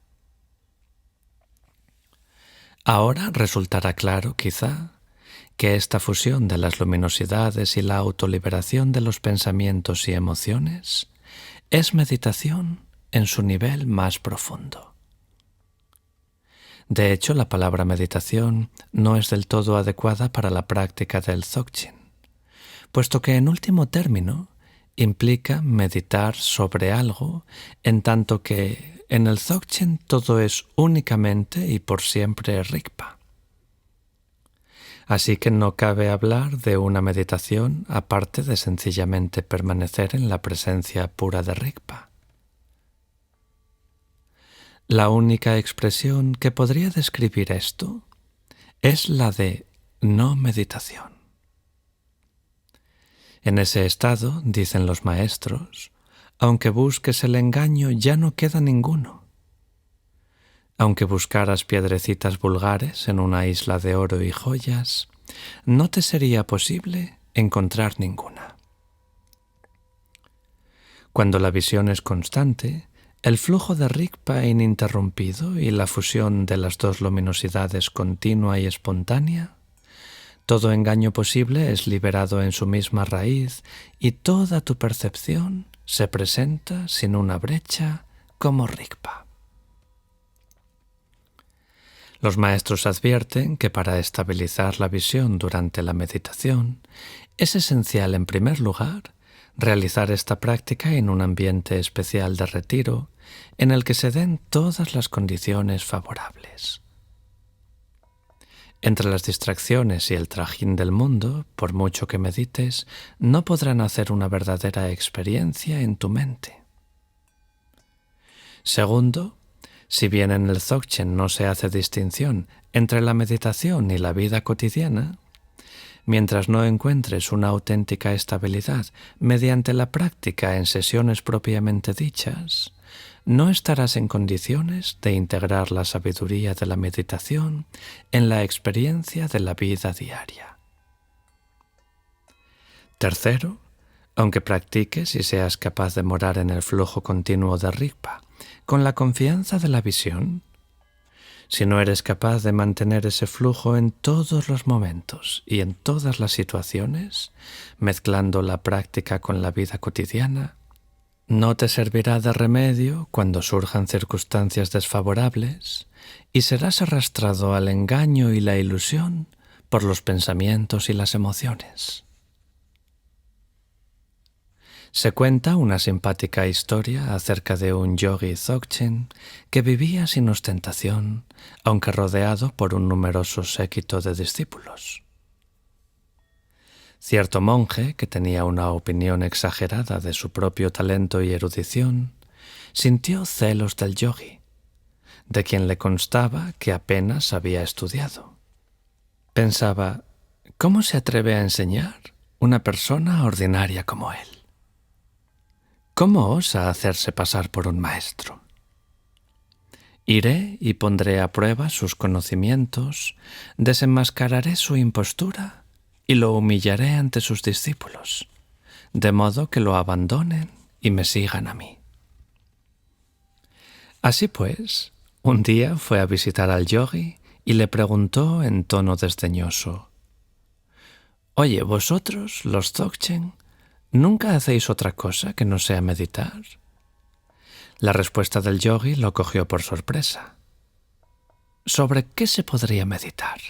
Speaker 1: Ahora resultará claro, quizá, que esta fusión de las luminosidades y la autoliberación de los pensamientos y emociones es meditación en su nivel más profundo. De hecho, la palabra meditación no es del todo adecuada para la práctica del Dzogchen, puesto que en último término implica meditar sobre algo, en tanto que en el Dzogchen todo es únicamente y por siempre Rigpa. Así que no cabe hablar de una meditación aparte de sencillamente permanecer en la presencia pura de Rigpa. La única expresión que podría describir esto es la de no meditación. En ese estado, dicen los maestros, aunque busques el engaño ya no queda ninguno. Aunque buscaras piedrecitas vulgares en una isla de oro y joyas, no te sería posible encontrar ninguna. Cuando la visión es constante, el flujo de Rigpa ininterrumpido y la fusión de las dos luminosidades continua y espontánea, todo engaño posible es liberado en su misma raíz y toda tu percepción se presenta sin una brecha como Rigpa. Los maestros advierten que para estabilizar la visión durante la meditación es esencial, en primer lugar, realizar esta práctica en un ambiente especial de retiro en el que se den todas las condiciones favorables. Entre las distracciones y el trajín del mundo, por mucho que medites, no podrán hacer una verdadera experiencia en tu mente. Segundo, si bien en el Dzogchen no se hace distinción entre la meditación y la vida cotidiana, mientras no encuentres una auténtica estabilidad mediante la práctica en sesiones propiamente dichas, no estarás en condiciones de integrar la sabiduría de la meditación en la experiencia de la vida diaria. Tercero, aunque practiques y seas capaz de morar en el flujo continuo de Rigpa, con la confianza de la visión, si no eres capaz de mantener ese flujo en todos los momentos y en todas las situaciones, mezclando la práctica con la vida cotidiana, no te servirá de remedio cuando surjan circunstancias desfavorables y serás arrastrado al engaño y la ilusión por los pensamientos y las emociones. Se cuenta una simpática historia acerca de un yogi Dzogchen que vivía sin ostentación, aunque rodeado por un numeroso séquito de discípulos. Cierto monje, que tenía una opinión exagerada de su propio talento y erudición, sintió celos del yogi, de quien le constaba que apenas había estudiado. Pensaba, ¿cómo se atreve a enseñar una persona ordinaria como él? ¿Cómo osa hacerse pasar por un maestro? Iré y pondré a prueba sus conocimientos, desenmascararé su impostura y lo humillaré ante sus discípulos, de modo que lo abandonen y me sigan a mí. Así pues, un día fue a visitar al yogi y le preguntó en tono desdeñoso: «Oye, vosotros, los Dzogchen, ¿nunca hacéis otra cosa que no sea meditar?» La respuesta del yogi lo cogió por sorpresa. ¿Sobre qué se podría meditar?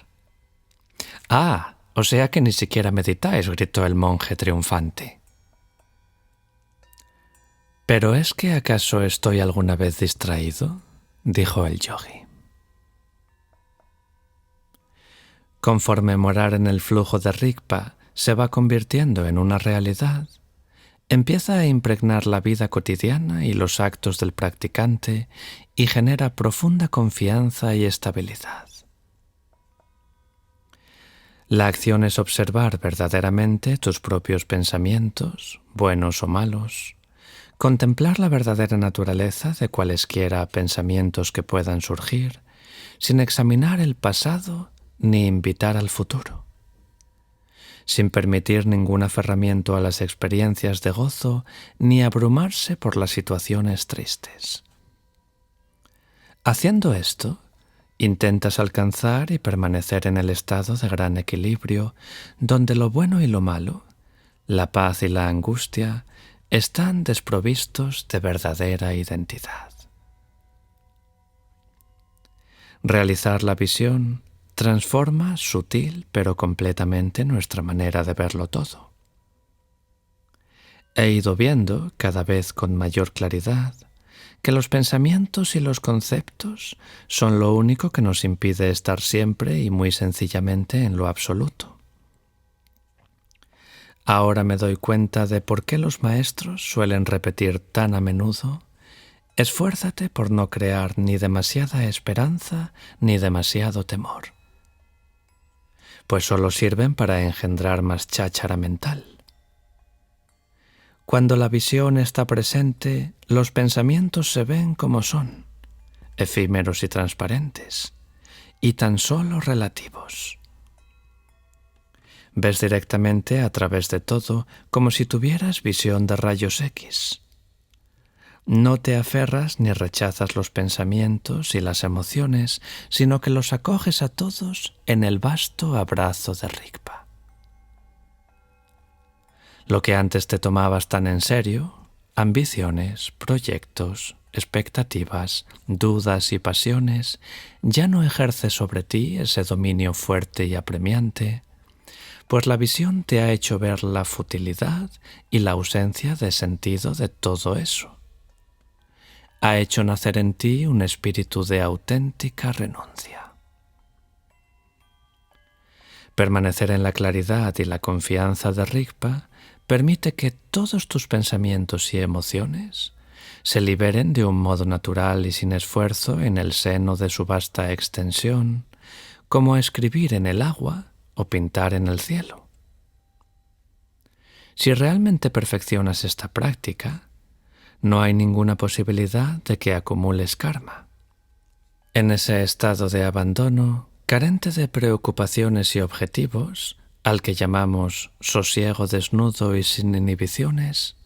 Speaker 1: «Ah, o sea que ni siquiera meditáis», gritó el monje triunfante. «¿Pero es que acaso estoy alguna vez distraído?», dijo el yogi. Conforme morar en el flujo de Rigpa se va convirtiendo en una realidad, empieza a impregnar la vida cotidiana y los actos del practicante y genera profunda confianza y estabilidad. La acción es observar verdaderamente tus propios pensamientos, buenos o malos, contemplar la verdadera naturaleza de cualesquiera pensamientos que puedan surgir, sin examinar el pasado ni invitar al futuro, sin permitir ningún aferramiento a las experiencias de gozo ni abrumarse por las situaciones tristes. Haciendo esto, intentas alcanzar y permanecer en el estado de gran equilibrio, donde lo bueno y lo malo, la paz y la angustia, están desprovistos de verdadera identidad. Realizar la visión transforma sutil pero completamente nuestra manera de verlo todo. He ido viendo, cada vez con mayor claridad, que los pensamientos y los conceptos son lo único que nos impide estar siempre y muy sencillamente en lo absoluto. Ahora me doy cuenta de por qué los maestros suelen repetir tan a menudo: esfuérzate por no crear ni demasiada esperanza ni demasiado temor, pues solo sirven para engendrar más cháchara mental. Cuando la visión está presente, los pensamientos se ven como son, efímeros y transparentes, y tan solo relativos. Ves directamente a través de todo como si tuvieras visión de rayos X. No te aferras ni rechazas los pensamientos y las emociones, sino que los acoges a todos en el vasto abrazo de Rigpa. Lo que antes te tomabas tan en serio, ambiciones, proyectos, expectativas, dudas y pasiones, ya no ejerce sobre ti ese dominio fuerte y apremiante, pues la visión te ha hecho ver la futilidad y la ausencia de sentido de todo eso. Ha hecho nacer en ti un espíritu de auténtica renuncia. Permanecer en la claridad y la confianza de Rigpa permite que todos tus pensamientos y emociones se liberen de un modo natural y sin esfuerzo en el seno de su vasta extensión, como escribir en el agua o pintar en el cielo. Si realmente perfeccionas esta práctica, no hay ninguna posibilidad de que acumules karma. En ese estado de abandono, carente de preocupaciones y objetivos, al que llamamos sosiego desnudo y sin inhibiciones,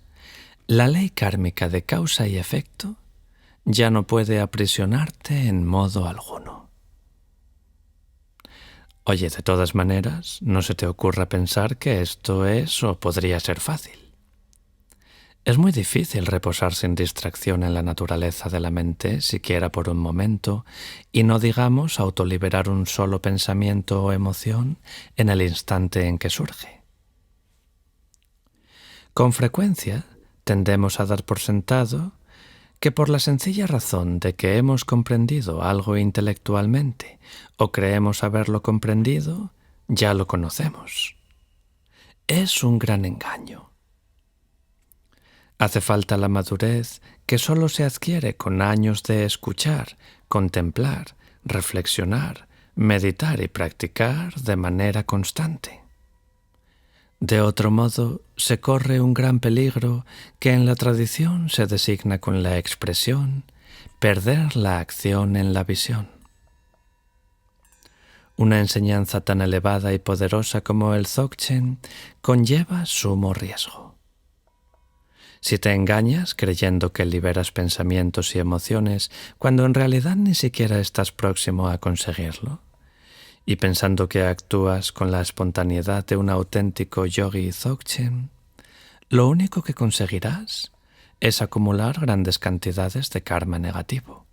Speaker 1: la ley kármica de causa y efecto ya no puede aprisionarte en modo alguno. Oye, de todas maneras, no se te ocurra pensar que esto es o podría ser fácil. Es muy difícil reposar sin distracción en la naturaleza de la mente, siquiera por un momento, y no digamos autoliberar un solo pensamiento o emoción en el instante en que surge. Con frecuencia tendemos a dar por sentado que por la sencilla razón de que hemos comprendido algo intelectualmente o creemos haberlo comprendido, ya lo conocemos. Es un gran engaño. Hace falta la madurez que solo se adquiere con años de escuchar, contemplar, reflexionar, meditar y practicar de manera constante. De otro modo, se corre un gran peligro que en la tradición se designa con la expresión perder la acción en la visión. Una enseñanza tan elevada y poderosa como el Dzogchen conlleva sumo riesgo. Si te engañas creyendo que liberas pensamientos y emociones cuando en realidad ni siquiera estás próximo a conseguirlo, y pensando que actúas con la espontaneidad de un auténtico yogi Dzogchen, lo único que conseguirás es acumular grandes cantidades de karma negativo.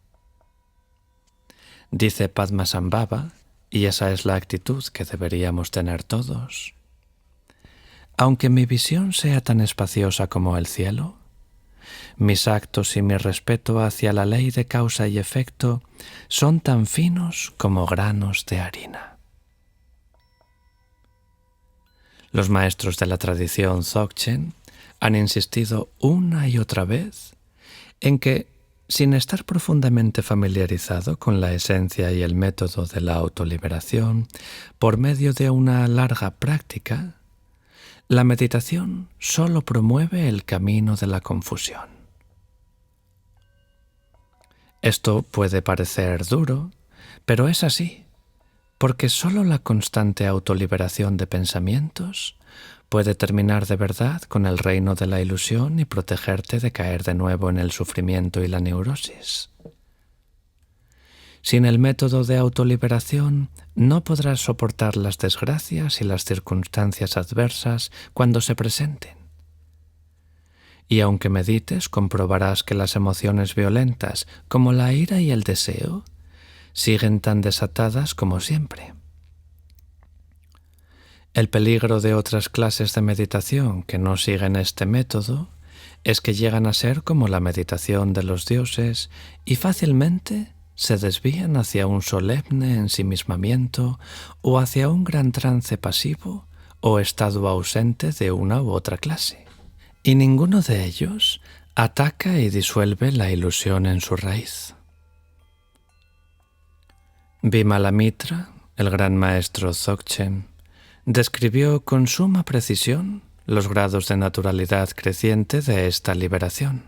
Speaker 1: Dice Padmasambhava, y esa es la actitud que deberíamos tener todos: aunque mi visión sea tan espaciosa como el cielo, mis actos y mi respeto hacia la ley de causa y efecto son tan finos como granos de harina. Los maestros de la tradición Dzogchen han insistido una y otra vez en que, sin estar profundamente familiarizado con la esencia y el método de la autoliberación, por medio de una larga práctica, la meditación solo promueve el camino de la confusión. Esto puede parecer duro, pero es así, porque solo la constante autoliberación de pensamientos puede terminar de verdad con el reino de la ilusión y protegerte de caer de nuevo en el sufrimiento y la neurosis. Sin el método de autoliberación, no podrás soportar las desgracias y las circunstancias adversas cuando se presenten. Y aunque medites, comprobarás que las emociones violentas, como la ira y el deseo, siguen tan desatadas como siempre. El peligro de otras clases de meditación que no siguen este método es que llegan a ser como la meditación de los dioses y fácilmente se desvían hacia un solemne ensimismamiento o hacia un gran trance pasivo o estado ausente de una u otra clase. Y ninguno de ellos ataca y disuelve la ilusión en su raíz. Vimalamitra, el gran maestro Dzogchen, describió con suma precisión los grados de naturalidad creciente de esta liberación.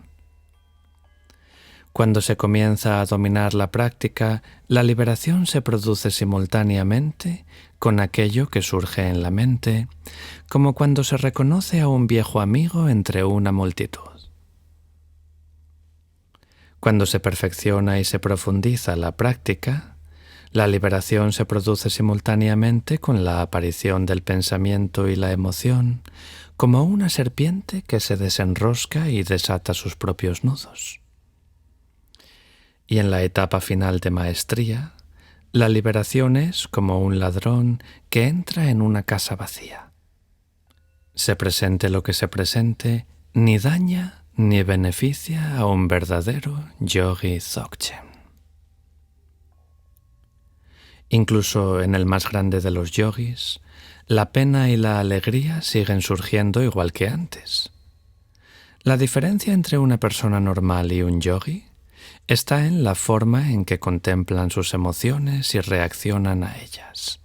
Speaker 1: Cuando se comienza a dominar la práctica, la liberación se produce simultáneamente con aquello que surge en la mente, como cuando se reconoce a un viejo amigo entre una multitud. Cuando se perfecciona y se profundiza la práctica, la liberación se produce simultáneamente con la aparición del pensamiento y la emoción, como una serpiente que se desenrosca y desata sus propios nudos. Y en la etapa final de maestría, la liberación es como un ladrón que entra en una casa vacía. Se presente lo que se presente, ni daña ni beneficia a un verdadero yogi Dzogchen. Incluso en el más grande de los yogis, la pena y la alegría siguen surgiendo igual que antes. La diferencia entre una persona normal y un yogi está en la forma en que contemplan sus emociones y reaccionan a ellas.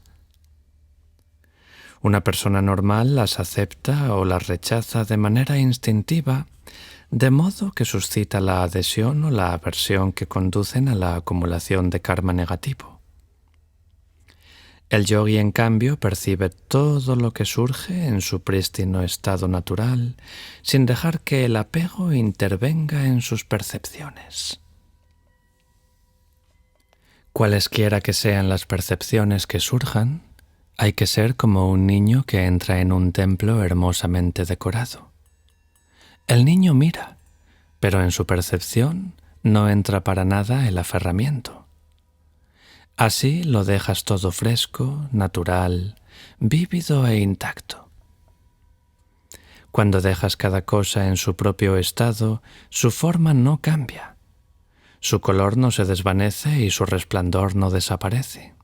Speaker 1: Una persona normal las acepta o las rechaza de manera instintiva, de modo que suscita la adhesión o la aversión que conducen a la acumulación de karma negativo. El yogi, en cambio, percibe todo lo que surge en su prístino estado natural, sin dejar que el apego intervenga en sus percepciones. Cualesquiera que sean las percepciones que surjan, hay que ser como un niño que entra en un templo hermosamente decorado. El niño mira, pero en su percepción no entra para nada el aferramiento. Así lo dejas todo fresco, natural, vívido e intacto. Cuando dejas cada cosa en su propio estado, su forma no cambia. Su color no se desvanece y su resplandor no desaparece.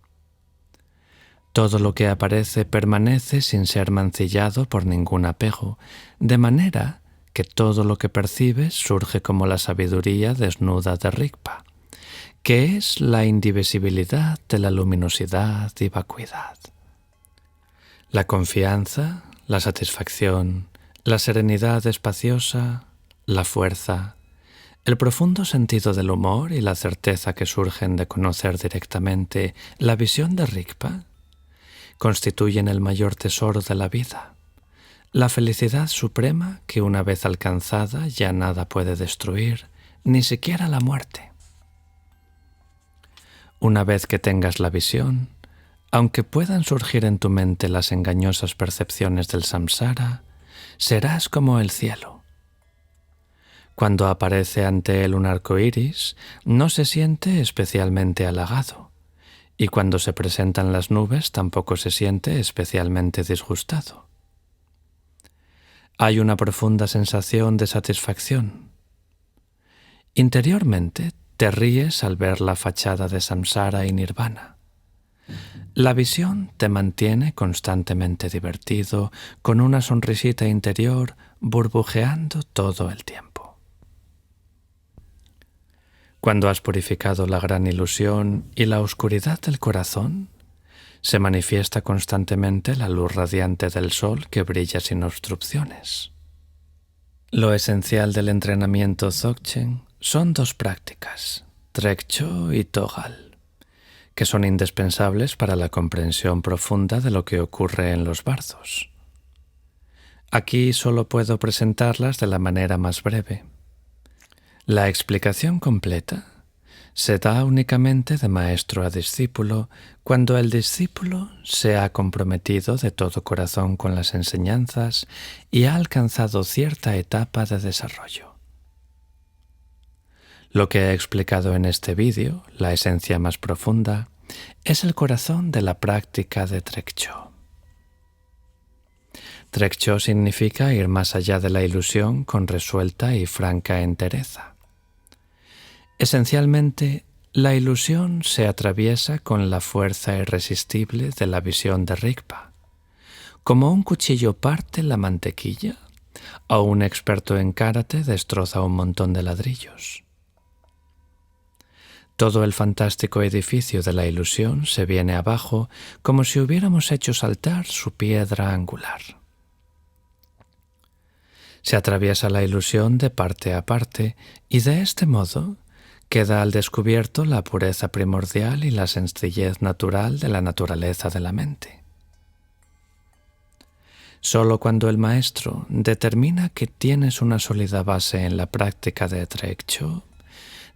Speaker 1: Todo lo que aparece permanece sin ser mancillado por ningún apego, de manera que todo lo que percibes surge como la sabiduría desnuda de Rigpa, que es la indivisibilidad de la luminosidad y vacuidad. La confianza, la satisfacción, la serenidad espaciosa, la fuerza, el profundo sentido del humor y la certeza que surgen de conocer directamente la visión de Rigpa constituyen el mayor tesoro de la vida, la felicidad suprema que una vez alcanzada ya nada puede destruir, ni siquiera la muerte. Una vez que tengas la visión, aunque puedan surgir en tu mente las engañosas percepciones del samsara, serás como el cielo. Cuando aparece ante él un arco iris, no se siente especialmente halagado, y cuando se presentan las nubes tampoco se siente especialmente disgustado. Hay una profunda sensación de satisfacción. Interiormente te ríes al ver la fachada de samsara y nirvana. La visión te mantiene constantemente divertido, con una sonrisita interior burbujeando todo el tiempo. Cuando has purificado la gran ilusión y la oscuridad del corazón, se manifiesta constantemente la luz radiante del sol que brilla sin obstrucciones. Lo esencial del entrenamiento Dzogchen son dos prácticas, Trekcho y Togal, que son indispensables para la comprensión profunda de lo que ocurre en los barzos. Aquí solo puedo presentarlas de la manera más breve. La explicación completa se da únicamente de maestro a discípulo cuando el discípulo se ha comprometido de todo corazón con las enseñanzas y ha alcanzado cierta etapa de desarrollo. Lo que he explicado en este vídeo, la esencia más profunda, es el corazón de la práctica de Trekcho. Trekchö significa ir más allá de la ilusión con resuelta y franca entereza. Esencialmente, la ilusión se atraviesa con la fuerza irresistible de la visión de Rigpa. Como un cuchillo parte la mantequilla, o un experto en karate destroza un montón de ladrillos. Todo el fantástico edificio de la ilusión se viene abajo como si hubiéramos hecho saltar su piedra angular. Se atraviesa la ilusión de parte a parte y de este modo queda al descubierto la pureza primordial y la sencillez natural de la naturaleza de la mente. Solo cuando el maestro determina que tienes una sólida base en la práctica de Trekchö,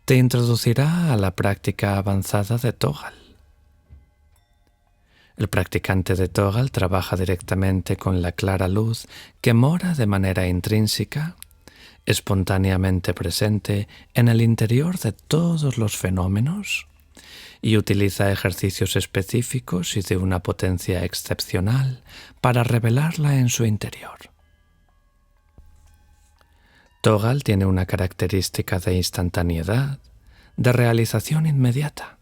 Speaker 1: te introducirá a la práctica avanzada de Tögal. El practicante de Tögal trabaja directamente con la clara luz que mora de manera intrínseca, espontáneamente presente en el interior de todos los fenómenos y utiliza ejercicios específicos y de una potencia excepcional para revelarla en su interior. Tögal tiene una característica de instantaneidad, de realización inmediata.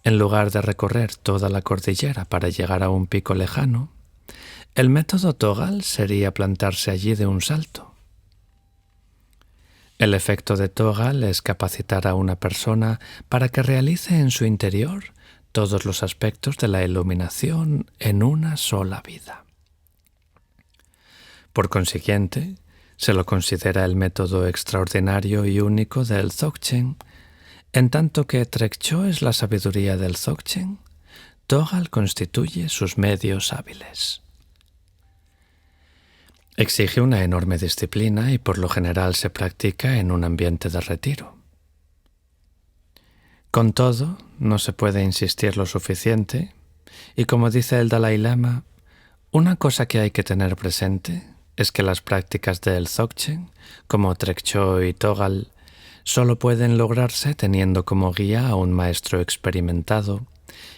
Speaker 1: En lugar de recorrer toda la cordillera para llegar a un pico lejano, el método Tögal sería plantarse allí de un salto. El efecto de Tögal es capacitar a una persona para que realice en su interior todos los aspectos de la iluminación en una sola vida. Por consiguiente, se lo considera el método extraordinario y único del Dzogchen. En tanto que Trekchö es la sabiduría del Dzogchen, Tögal constituye sus medios hábiles. Exige una enorme disciplina y por lo general se practica en un ambiente de retiro. Con todo, no se puede insistir lo suficiente y como dice el Dalai Lama, una cosa que hay que tener presente es que las prácticas del Dzogchen, como Trekchö y Tögal, solo pueden lograrse teniendo como guía a un maestro experimentado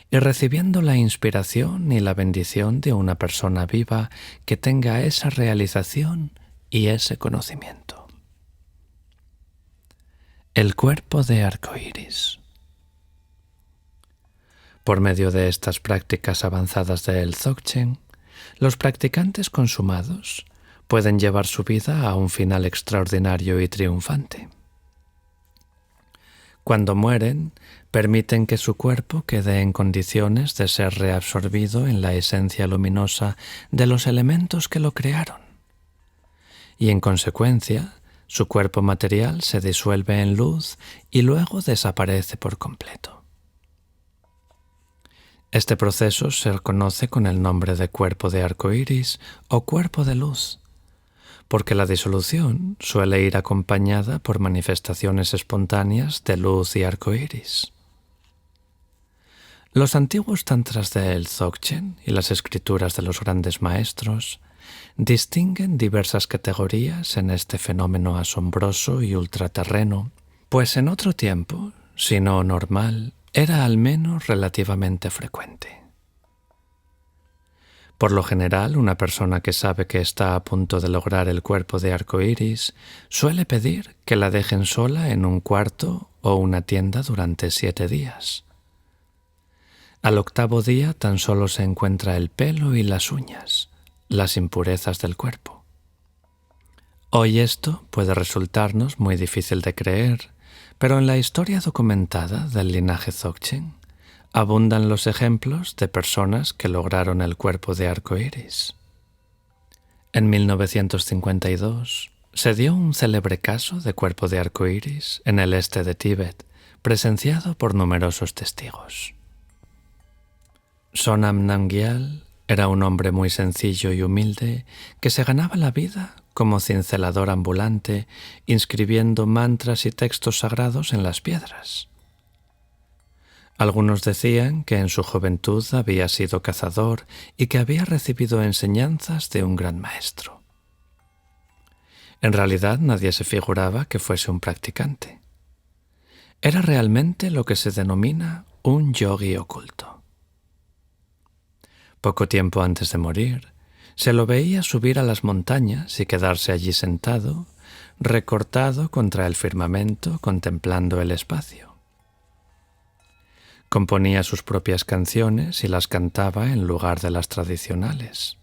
Speaker 1: y recibiendo la inspiración y la bendición de una persona viva que tenga esa realización y ese conocimiento. El cuerpo de arcoíris. Por medio de estas prácticas avanzadas del Dzogchen, los practicantes consumados pueden llevar su vida a un final extraordinario y triunfante. Cuando mueren, permiten que su cuerpo quede en condiciones de ser reabsorbido en la esencia luminosa de los elementos que lo crearon. Y en consecuencia, su cuerpo material se disuelve en luz y luego desaparece por completo. Este proceso se conoce con el nombre de cuerpo de arcoíris o cuerpo de luz, porque la disolución suele ir acompañada por manifestaciones espontáneas de luz y arcoíris. Los antiguos tantras del Dzogchen y las escrituras de los grandes maestros distinguen diversas categorías en este fenómeno asombroso y ultraterreno, pues en otro tiempo, si no normal, era al menos relativamente frecuente. Por lo general, una persona que sabe que está a punto de lograr el cuerpo de arcoíris suele pedir que la dejen sola en un cuarto o una tienda durante 7 días. Al 8º día tan solo se encuentra el pelo y las uñas, las impurezas del cuerpo. Hoy esto puede resultarnos muy difícil de creer, pero en la historia documentada del linaje Dzogchen abundan los ejemplos de personas que lograron el cuerpo de arcoíris. En 1952 se dio un célebre caso de cuerpo de arcoíris en el este de Tíbet, presenciado por numerosos testigos. Sonam Namgyal era un hombre muy sencillo y humilde que se ganaba la vida como cincelador ambulante, inscribiendo mantras y textos sagrados en las piedras. Algunos decían que en su juventud había sido cazador y que había recibido enseñanzas de un gran maestro. En realidad nadie se figuraba que fuese un practicante. Era realmente lo que se denomina un yogi oculto. Poco tiempo antes de morir, Se lo veía subir a las montañas y quedarse allí sentado, recortado contra el firmamento, contemplando el espacio. Componía sus propias canciones y las cantaba en lugar de las tradicionales.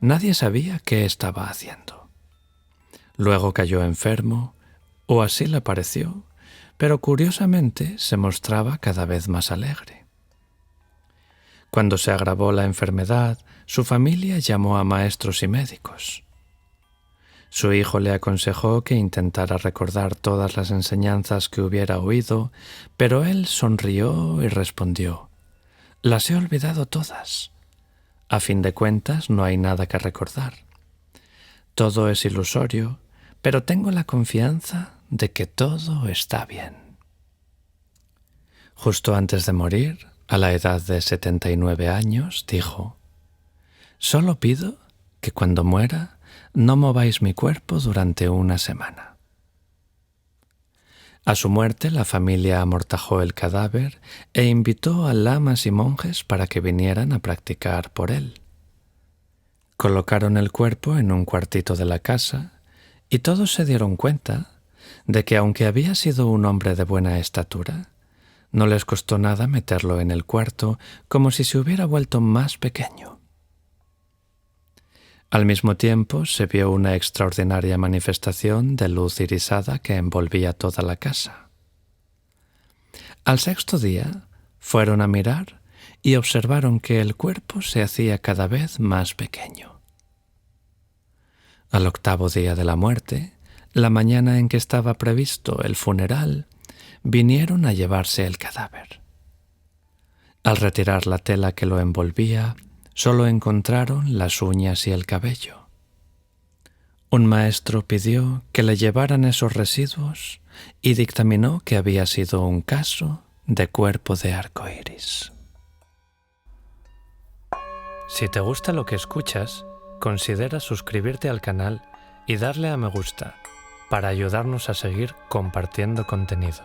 Speaker 1: Nadie sabía qué estaba haciendo. Luego cayó enfermo, o así le pareció, pero curiosamente se mostraba cada vez más alegre. Cuando se agravó la enfermedad, su familia llamó a maestros y médicos. Su hijo le aconsejó que intentara recordar todas las enseñanzas que hubiera oído, pero él sonrió y respondió: «Las he olvidado todas. A fin de cuentas, no hay nada que recordar. Todo es ilusorio, pero tengo la confianza de que todo está bien». Justo antes de morir, a la edad de 79 años, dijo: «Solo pido que cuando muera no mováis mi cuerpo durante una semana». A su muerte, la familia amortajó el cadáver e invitó a lamas y monjes para que vinieran a practicar por él. Colocaron el cuerpo en un cuartito de la casa y todos se dieron cuenta de que, aunque había sido un hombre de buena estatura, no les costó nada meterlo en el cuarto, como si se hubiera vuelto más pequeño. Al mismo tiempo se vio una extraordinaria manifestación de luz irisada que envolvía toda la casa. Al sexto día fueron a mirar y observaron que el cuerpo se hacía cada vez más pequeño. Al octavo día de la muerte, la mañana en que estaba previsto el funeral, vinieron a llevarse el cadáver. Al retirar la tela que lo envolvía, solo encontraron las uñas y el cabello. Un maestro pidió que le llevaran esos residuos y dictaminó que había sido un caso de cuerpo de arco iris. Si te gusta lo que escuchas, considera suscribirte al canal y darle a me gusta para ayudarnos a seguir compartiendo contenido.